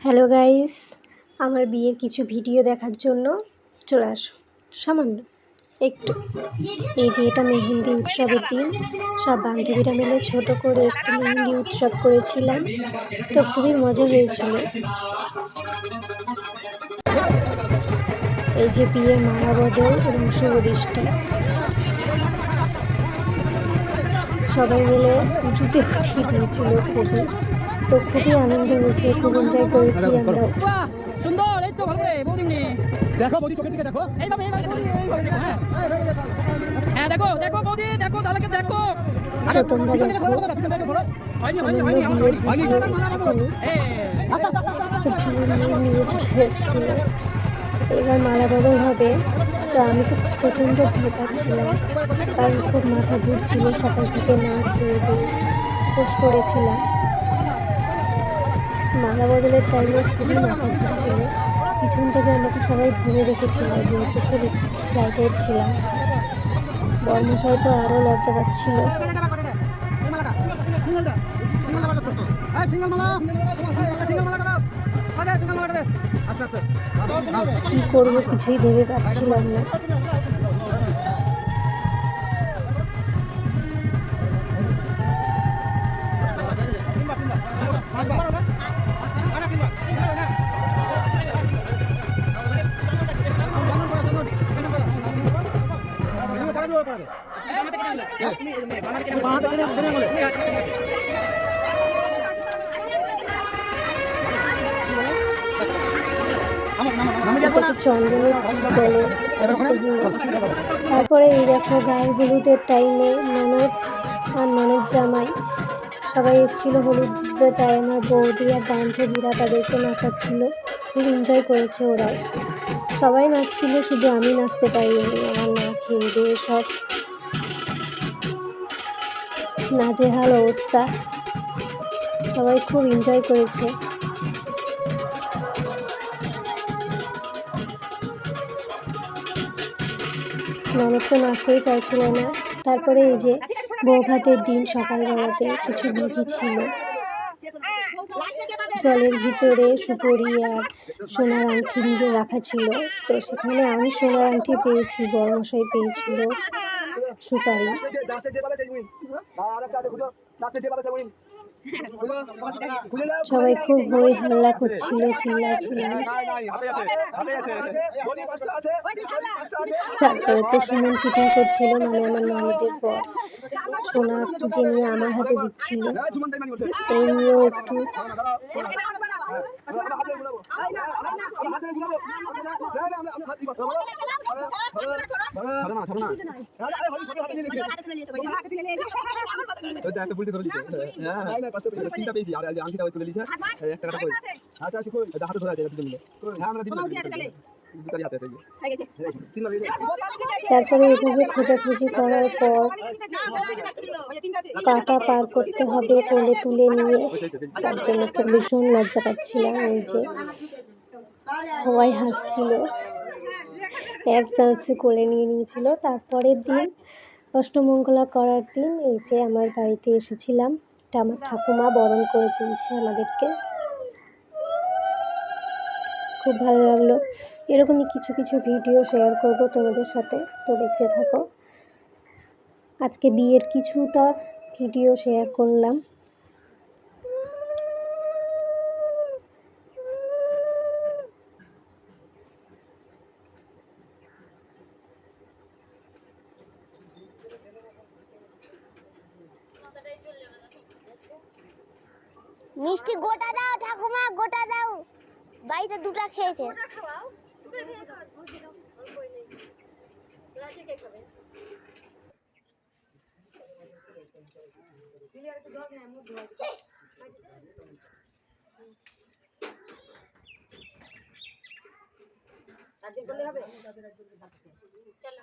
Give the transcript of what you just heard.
Hello guys, আমার বিয়ের কিছু ভিডিও দেখার জন্য চলে আসো। সামান্য একটু। এই যে এটা মেহেন্দি উৎসবের দিন, সব বান্ধবীরা মিলে ছোট করে একটু মেহেন্দি উৎসব করেছিলাম, তো খুবই মজা হয়েছিল। এই যে বিয়ের মালা বদল এবং শুভ দৃষ্টি, সবাই মিলে উঁচুতে উঠিয়ে দিয়েছিল খুবই, তো খুবই আনন্দ হয়েছে, খুব এনজয় করেছি আমরা। সুন্দর, এই তো ভালো রে বৌদিমনি। দেখো বৌদি, চোখের দিকে দেখো। এইভাবে বৌদি, এইভাবে দেখো। হ্যাঁ দেখো দেখো বৌদি, দেখো দাদাকে দেখো। তো তোমরা দেখো এবার মালা বদল হবে, তো আমি তো প্রচণ্ড ভয় পাচ্ছিলাম, কারণ খুব মাথা ঘুরছিল, সকাল থেকে না খেয়ে দিয়ে উপোস করেছিলাম। মালা বদলের টাইমে খুবই মাথা ঘুরছিল, পিছন থেকে আমাকে সবাই ধরে রেখেছিল, যেহেতু খুব এক্সাইটেড ছিলাম। বর্মশাই তো আরও লজ্জা পাচ্ছিল। কি করবো কিছুই ভেবে পাচ্ছিলাম না। তারপরে এই দেখো গায়ে হলুদের টাইমে ননদ আর ননদ জামাই সবাই এসেছিল হলুদ, তাই আমার বৌদি আর বান্ধবীরা তাদেরকে নাচাচ্ছিল, খুব এনজয় করেছে ওরা। সবাই নাচছিল, শুধু আমি নাচতে পারিনি, আমার না খেয়ে দিয়ে সব নাজেহাল অবস্থা। সবাই খুব এনজয় করেছে। ননদ তো নাচতেই চাইছিল না। তারপরে এই যে বৌভাতের দিন সকালবেলাতে কিছু বিধি ছিল, জলের ভিতরে সুপরি আর সোনার আংটি দিয়ে রাখা ছিল, তো সেখানে আমি সোনার আংটি পেয়েছি, বড়মশাই পেয়েছিল সুপারি। সবাই খুব হই হাল্লা করছিল, চিল্লাচ্ছিলাম। তারপরে তো সুমন চিটিং করছিল, মানে আমার ননদের পর সোনা খুঁজে নিয়ে আমার হাতে দিচ্ছিল, এই নিয়েও একটু তারপরে এভাবে খোঁজাখুঁজি করার পর কাটা পার করতে হবে কোলে তুলে নিয়ে, তার জন্য তো ভীষণ লজ্জা পাচ্ছিলাম। এই যে সবাই হাসছিল, এক চান্সে কোলে নিয়ে নিয়েছিল। তারপরের দিন অষ্টমঙ্গলা করার দিন এই যে আমার বাড়িতে এসেছিলাম, এটা আমার ঠাকুমা বরণ করে তুলছে আমাদেরকে, খুব ভালো লাগলো। এরকমই কিছু কিছু ভিডিও শেয়ার করব তোমাদের সাথে, তো দেখতে থাকো। আজকে বিয়ের কিছুটা ভিডিও শেয়ার করলাম। মিষ্টি গোটা দাও ঠাকুমা, গোটা দাও, বাড়িতে দুটা খেয়েছে। চলো